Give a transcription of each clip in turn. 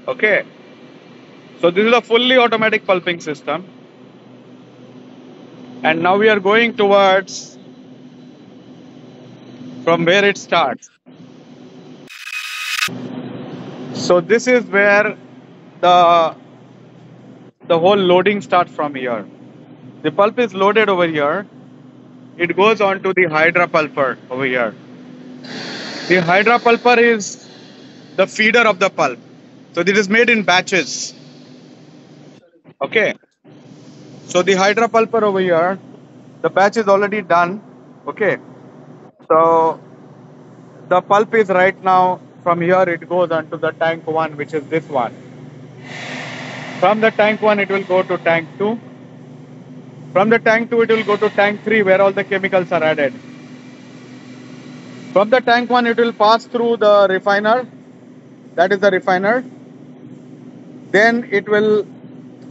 Okay, so this is a fully automatic pulping system, and now we are going towards from where it starts. So this is where the the whole loading starts from here. The pulp is loaded over here. It goes on to the hydra pulper over here. The hydra pulper is the feeder of the pulp. So this is made in batches. Okay. So the hydra pulper over here, the batch is already done. Okay. So the pulp is right now from here it goes onto the tank one, which is this one. From the tank one, it will go to tank two. From the tank two, it will go to tank three, where all the chemicals are added. From the tank one, it will pass through the refiner. That is the refiner. Then it will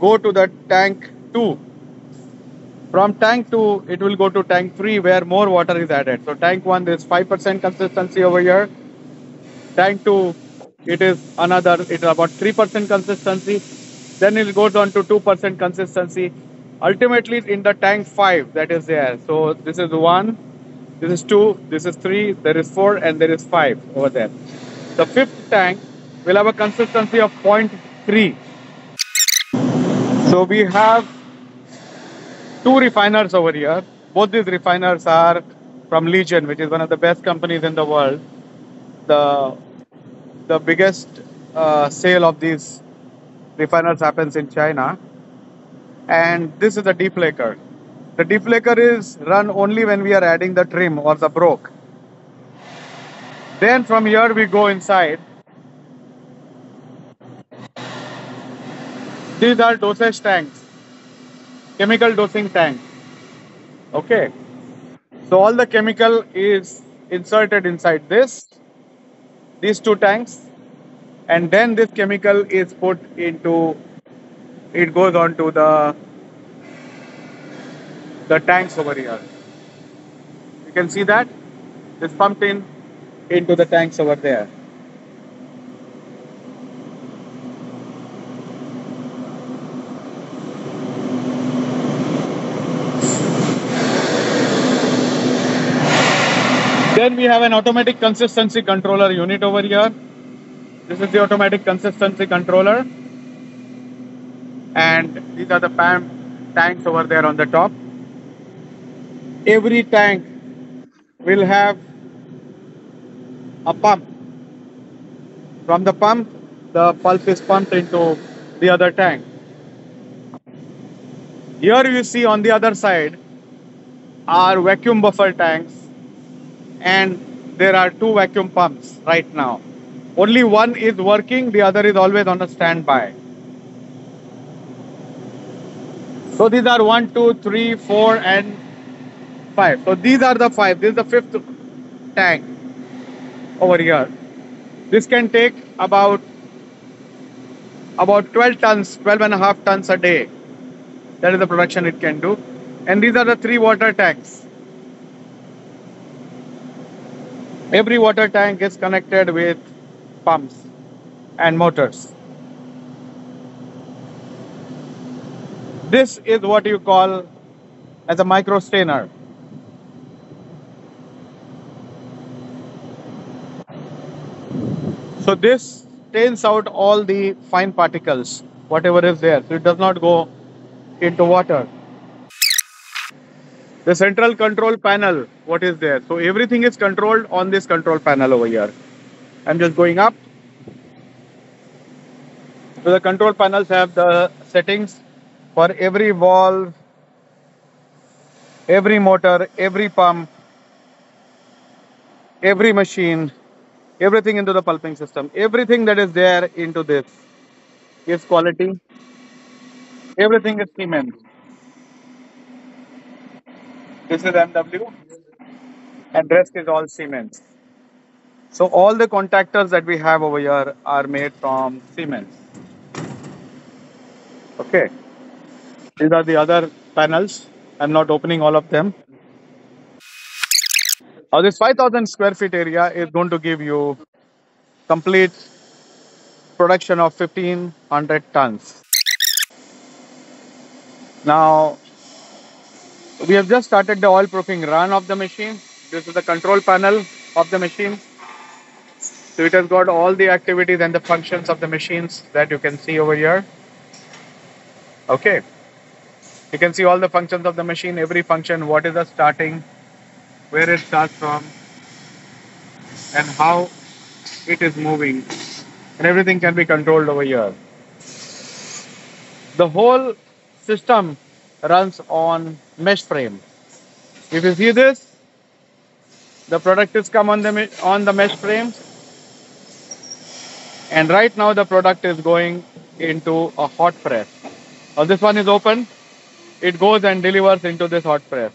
go to the tank two. From tank 2, it will go to tank 3 where more water is added. So tank 1 is 5% consistency over here. Tank 2, it is another, it is about 3% consistency. Then it goes on to 2% consistency. Ultimately, in the tank 5 that is there. So this is 1, this is 2, this is 3, there is 4, and there is 5 over there. The fifth tank will have a consistency of 0.3. So we have two refiners over here. Both these refiners are from Legion, which is one of the best companies in the world. The the biggest sale of these refiners happens in China, and this is the deflaker. The deflaker is run only when we are adding the trim or the broke. Then from here we go inside. These are dosage tanks, chemical dosing tanks. Okay, so all the chemical is inserted inside these two tanks, and then this chemical is put into it goes on to the tanks over here. You can see that it's pumped in into the tanks over there. Then we have an automatic consistency controller unit over here. This is the automatic consistency controller, and these are the PAM tanks over there on the top. Every tank will have a pump. From the pump, the pulp is pumped into the other tank. Here you see on the other side are vacuum buffer tanks, and there are two vacuum pumps right now. Only one is working, the other is always on a standby. So these are 1, 2, 3, 4, and 5. So these are the 5. This is the fifth tank over here. This can take about 12 tons, 12 and a half tons a day. That is the production it can do. And these are the three water tanks. Every water tank is connected with pumps and motors. This is what you call as a micro stainer. So this stains out all the fine particles, whatever is there. So it does not go into water. The central control panel, what is there? So everything is controlled on this control panel over here. I'm just going up. So the control panels have the settings for every valve, every motor, every pump, every machine, everything into the pulping system. Everything that is there into this is quality. Everything is Siemens. This is MW, and rest is all Siemens. So all the contactors that we have over here are made from Siemens. Okay. These are the other panels. I'm not opening all of them. Now this 5,000 square feet area is going to give you complete production of 1500 tons. Now, we have just started the oil proofing run of the machine. This is the control panel of the machine. So it has got all the activities and the functions of the machines that you can see over here. Okay. You can see all the functions of the machine, every function, what is the starting, where it starts from, and how it is moving. And everything can be controlled over here. The whole system runs on mesh frame. If you see this, the product is come on the mesh frame, and right now the product is going into a hot press. Now this one is open. It goes and delivers into this hot press.